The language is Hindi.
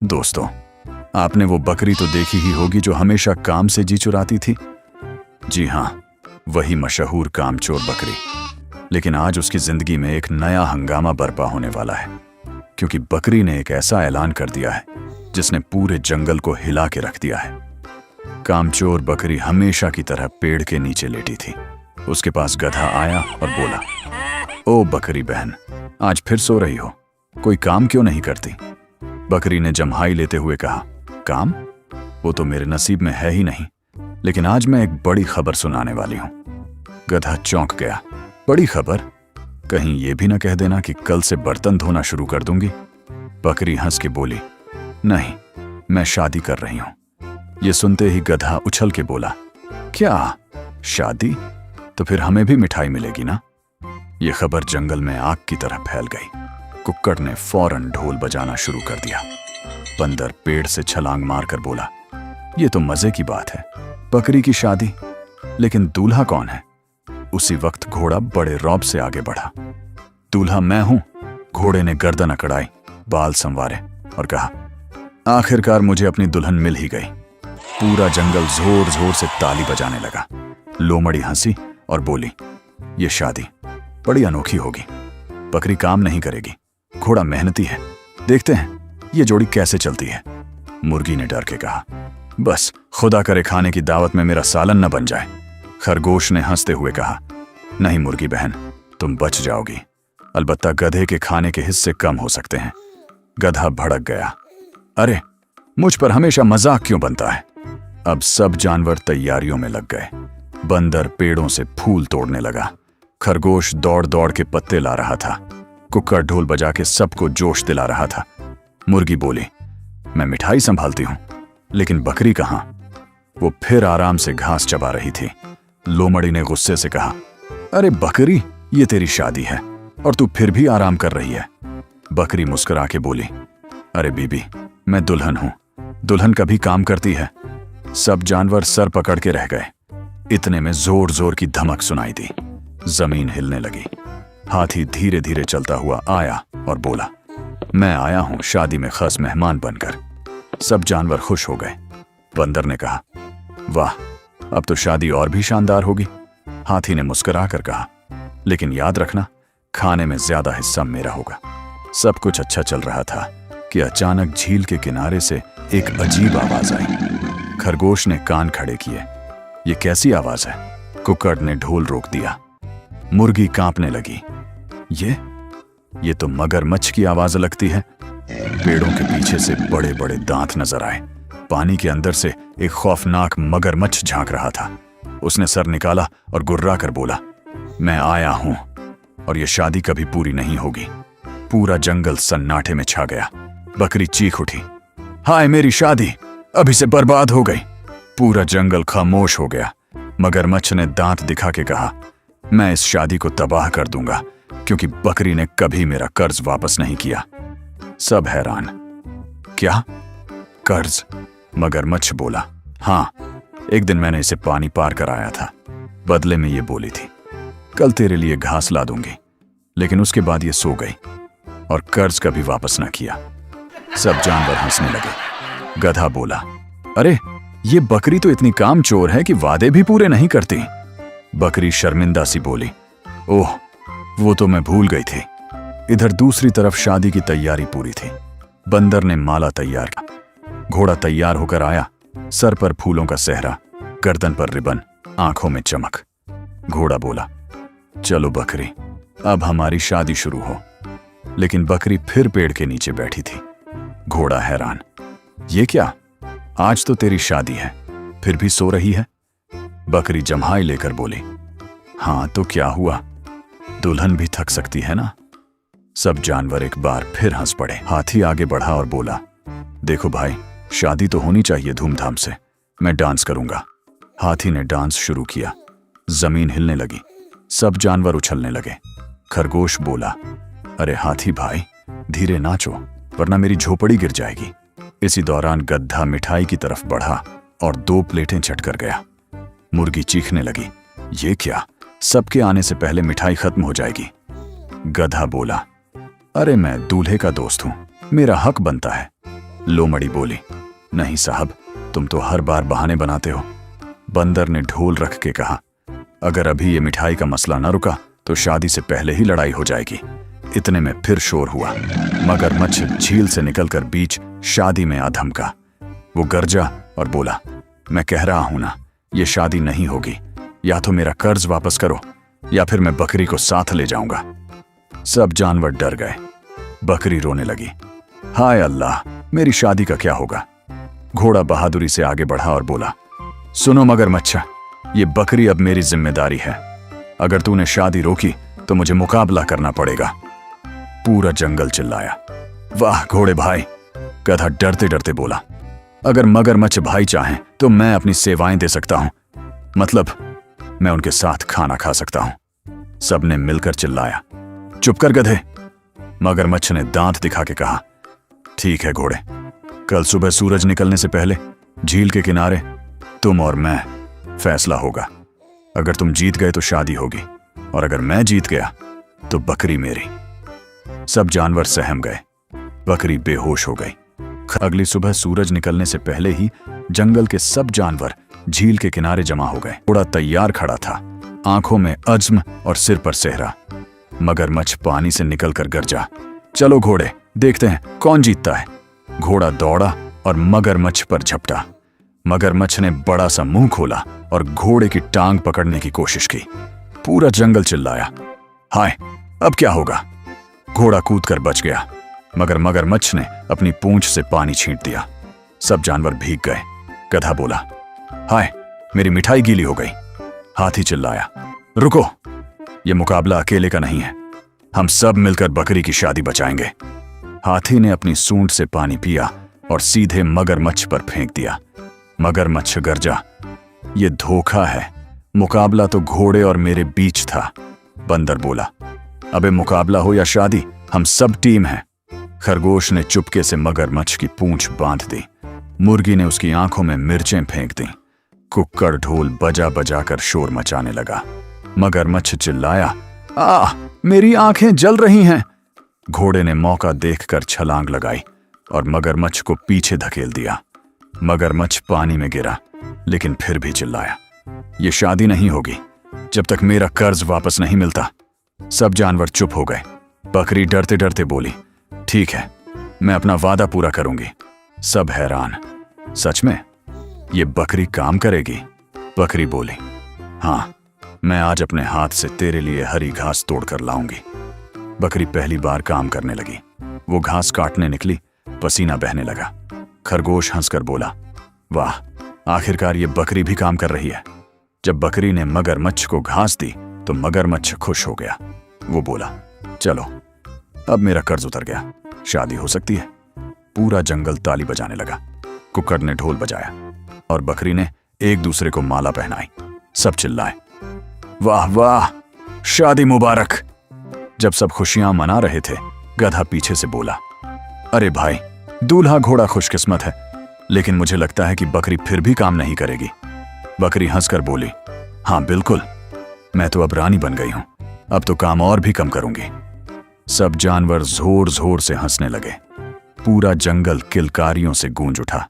दोस्तों, आपने वो बकरी तो देखी ही होगी जो हमेशा काम से जी चुराती थी। जी हाँ, वही मशहूर कामचोर बकरी। लेकिन आज उसकी जिंदगी में एक नया हंगामा बरपा होने वाला है, क्योंकि बकरी ने एक ऐसा ऐलान कर दिया है जिसने पूरे जंगल को हिला के रख दिया है। कामचोर बकरी हमेशा की तरह पेड़ के नीचे लेटी थी। उसके पास गधा आया और बोला, ओ बकरी बहन, आज फिर सो रही हो? कोई काम क्यों नहीं करती? बकरी ने जम्हाई लेते हुए कहा, काम? वो तो मेरे नसीब में है ही नहीं। लेकिन आज मैं एक बड़ी खबर सुनाने वाली हूं। गधा चौंक गया। बड़ी खबर? कहीं ये भी ना कह देना कि कल से बर्तन धोना शुरू कर दूंगी। बकरी हंस के बोली, नहीं, मैं शादी कर रही हूं। ये सुनते ही गधा उछल के बोला, क्या शादी? तो फिर हमें भी मिठाई मिलेगी ना? ये खबर जंगल में आग की तरह फैल गई। कुक्कड़ ने फौरन ढोल बजाना शुरू कर दिया। बंदर पेड़ से छलांग मारकर बोला, ये तो मजे की बात है, बकरी की शादी, लेकिन दूल्हा कौन है? उसी वक्त घोड़ा बड़े रौब से आगे बढ़ा। दूल्हा मैं हूं। घोड़े ने गर्दन अकड़ाई, बाल संवारे और कहा, आखिरकार मुझे अपनी दुल्हन मिल ही गई। पूरा जंगल जोर जोर से ताली बजाने लगा। लोमड़ी हंसी और बोली, ये शादी बड़ी अनोखी होगी। बकरी काम नहीं करेगी, घोड़ा मेहनती है, देखते हैं ये जोड़ी कैसे चलती है। मुर्गी ने डर के कहा, बस खुदा करे खाने की दावत में मेरा सालन न बन जाए। खरगोश ने हंसते हुए कहा, नहीं मुर्गी बहन, तुम बच जाओगी, अलबत्ता गधे के खाने के हिस्से कम हो सकते हैं। गधा भड़क गया, अरे मुझ पर हमेशा मजाक क्यों बनता है? अब सब जानवर तैयारियों में लग गए। बंदर पेड़ों से फूल तोड़ने लगा। खरगोश दौड़ दौड़ के पत्ते ला रहा था। कुक्कड़ ढोल बजा के सबको जोश दिला रहा था। मुर्गी बोली, मैं मिठाई संभालती हूं, लेकिन बकरी कहां? वो फिर आराम से घास चबा रही थी। लोमड़ी ने गुस्से से कहा, अरे बकरी, ये तेरी शादी है और तू फिर भी आराम कर रही है। बकरी मुस्कुरा के बोली, अरे बीबी, मैं दुल्हन हूं, दुल्हन कभी काम करती है। सब जानवर सर पकड़ के रह गए। इतने में जोर जोर की धमक सुनाई दी। जमीन हिलने लगी। हाथी धीरे धीरे चलता हुआ आया और बोला, मैं आया हूं शादी में खास मेहमान बनकर। सब जानवर खुश हो गए। बंदर ने कहा, वाह, अब तो शादी और भी शानदार होगी। हाथी ने मुस्कुरा कर कहा, लेकिन याद रखना, खाने में ज्यादा हिस्सा मेरा होगा। सब कुछ अच्छा चल रहा था कि अचानक झील के किनारे से एक अजीब आवाज आई। खरगोश ने कान खड़े किए। ये कैसी आवाज है? कुक्कड़ ने ढोल रोक दिया। मुर्गी कांपने लगी। ये तो मगरमच्छ की आवाज लगती है। पेड़ों के पीछे से बड़े बड़े दांत नजर आए। पानी के अंदर से एक खौफनाक मगरमच्छ झांक रहा था। उसने सर निकाला और गुर्रा कर बोला, मैं आया हूं और ये शादी कभी पूरी नहीं होगी। पूरा जंगल सन्नाटे में छा गया। बकरी चीख उठी, हाय मेरी शादी अभी से बर्बाद हो गई। पूरा जंगल खामोश हो गया। मगरमच्छ ने दांत दिखा के कहा, मैं इस शादी को तबाह कर दूंगा, क्योंकि बकरी ने कभी मेरा कर्ज वापस नहीं किया। सब हैरान। क्या कर्ज? मगरमच्छ बोला, हाँ, एक दिन मैंने इसे पानी पार कराया था। बदले में ये बोली थी, कल तेरे लिए घास ला दूंगी, लेकिन उसके बाद ये सो गई और कर्ज कभी वापस न किया। सब जानवर हंसने लगे। गधा बोला, अरे ये बकरी तो इतनी कामचोर है कि वादे भी पूरे नहीं करती। बकरी शर्मिंदा सी बोली, ओह, वो तो मैं भूल गई थी। इधर दूसरी तरफ शादी की तैयारी पूरी थी। बंदर ने माला तैयार की। घोड़ा तैयार होकर आया। सर पर फूलों का सेहरा, गर्दन पर रिबन, आंखों में चमक। घोड़ा बोला, चलो बकरी, अब हमारी शादी शुरू हो। लेकिन बकरी फिर पेड़ के नीचे बैठी थी। घोड़ा हैरान, ये क्या? आज तो तेरी शादी है, फिर भी सो रही है? बकरी जम्हाई लेकर बोली, हाँ तो क्या हुआ, दुल्हन भी थक सकती है ना। सब जानवर एक बार फिर हंस पड़े। हाथी आगे बढ़ा और बोला, देखो भाई, शादी तो होनी चाहिए धूमधाम से, मैं डांस करूंगा। हाथी ने डांस शुरू किया। जमीन हिलने लगी। सब जानवर उछलने लगे। खरगोश बोला, अरे हाथी भाई, धीरे नाचो, वरना मेरी झोपड़ी गिर जाएगी। इसी दौरान गधा मिठाई की तरफ बढ़ा और 2 प्लेटें चटकर गया। मुर्गी चीखने लगी, ये क्या, सबके आने से पहले मिठाई खत्म हो जाएगी। गधा बोला, अरे मैं दूल्हे का दोस्त हूं, मेरा हक बनता है। लोमड़ी बोली, नहीं साहब, तुम तो हर बार बहाने बनाते हो। बंदर ने ढोल रख के कहा, अगर अभी ये मिठाई का मसला न रुका तो शादी से पहले ही लड़ाई हो जाएगी। इतने में फिर शोर हुआ। मगरमच्छ झील से निकलकर बीच शादी में आ धमका। वो गरजा और बोला, मैं कह रहा हूं ना, ये शादी नहीं होगी। या तो मेरा कर्ज वापस करो या फिर मैं बकरी को साथ ले जाऊंगा। सब जानवर डर गए। बकरी रोने लगी, हाय अल्लाह, मेरी शादी का क्या होगा। घोड़ा बहादुरी से आगे बढ़ा और बोला, सुनो मगरमच्छ, ये बकरी अब मेरी जिम्मेदारी है। अगर तूने शादी रोकी तो मुझे मुकाबला करना पड़ेगा। पूरा जंगल चिल्लाया, वाह घोड़े भाई। गधा डरते डरते बोला, अगर मगरमच्छ भाई चाहें तो मैं अपनी सेवाएं दे सकता हूं, मतलब मैं उनके साथ खाना खा सकता हूं। सबने मिलकर चिल्लाया, चुप कर गधे। मगरमच्छ ने दांत दिखा के कहा, ठीक है घोड़े, कल सुबह सूरज निकलने से पहले झील के किनारे तुम और मैं फैसला होगा। अगर तुम जीत गए तो शादी होगी और अगर मैं जीत गया तो बकरी मेरी। सब जानवर सहम गए। बकरी बेहोश हो गई। अगली सुबह सूरज निकलने से पहले ही जंगल के सब जानवर झील के किनारे जमा हो गए। घोड़ा तैयार खड़ा था, आंखों में अज़्म और सिर पर सेहरा। मगरमच्छ पानी से निकलकर गरजा, चलो घोड़े, देखते हैं कौन जीतता है। घोड़ा दौड़ा और मगरमच्छ पर झपटा। मगरमच्छ ने बड़ा सा मुंह खोला और घोड़े की टांग पकड़ने की कोशिश की। पूरा जंगल चिल्लाया, हाय, अब क्या होगा। घोड़ा कूदकर बच गया, मगर मगरमच्छ ने अपनी पूंछ से पानी छींट दिया। सब जानवर भीग गए। गधा बोला, हाय, मेरी मिठाई गीली हो गई। हाथी चिल्लाया, रुको, यह मुकाबला अकेले का नहीं है, हम सब मिलकर बकरी की शादी बचाएंगे। हाथी ने अपनी सूंड से पानी पिया और सीधे मगरमच्छ पर फेंक दिया। मगरमच्छ गरजा, ये धोखा है, मुकाबला तो घोड़े और मेरे बीच था। बंदर बोला, अबे मुकाबला हो या शादी, हम सब टीम हैं। खरगोश ने चुपके से मगरमच्छ की पूंछ बांध दी। मुर्गी ने उसकी आंखों में मिर्चें फेंक दी। कुक्कड़ ढोल बजा बजा कर शोर मचाने लगा। मगरमच्छ चिल्लाया, मेरी आंखें जल रही हैं। घोड़े ने मौका देखकर छलांग लगाई और मगरमच्छ को पीछे धकेल दिया। मगरमच्छ पानी में गिरा, लेकिन फिर भी चिल्लाया, ये शादी नहीं होगी जब तक मेरा कर्ज वापस नहीं मिलता। सब जानवर चुप हो गए। बकरी डरते डरते बोली, ठीक है, मैं अपना वादा पूरा करूंगी। सब हैरान, सच में ये बकरी काम करेगी? बकरी बोली, हाँ, मैं आज अपने हाथ से तेरे लिए हरी घास तोड़कर लाऊंगी। बकरी पहली बार काम करने लगी। वो घास काटने निकली, पसीना बहने लगा। खरगोश हंसकर बोला, वाह, आखिरकार ये बकरी भी काम कर रही है। जब बकरी ने मगरमच्छ को घास दी तो मगरमच्छ खुश हो गया। वो बोला, चलो, अब मेरा कर्ज उतर गया, शादी हो सकती है। पूरा जंगल ताली बजाने लगा। कुक्कड़ ने ढोल बजाया और बकरी ने एक दूसरे को माला पहनाई। सब चिल्लाए, वाह वाह, शादी मुबारक। जब सब खुशियां मना रहे थे, गधा पीछे से बोला, अरे भाई, दूल्हा घोड़ा खुशकिस्मत है, लेकिन मुझे लगता है कि बकरी फिर भी काम नहीं करेगी। बकरी हंसकर बोली, हाँ बिल्कुल, मैं तो अब रानी बन गई हूं, अब तो काम और भी कम करूंगी। सब जानवर जोर जोर से हंसने लगे। पूरा जंगल किलकारियों से गूंज उठा।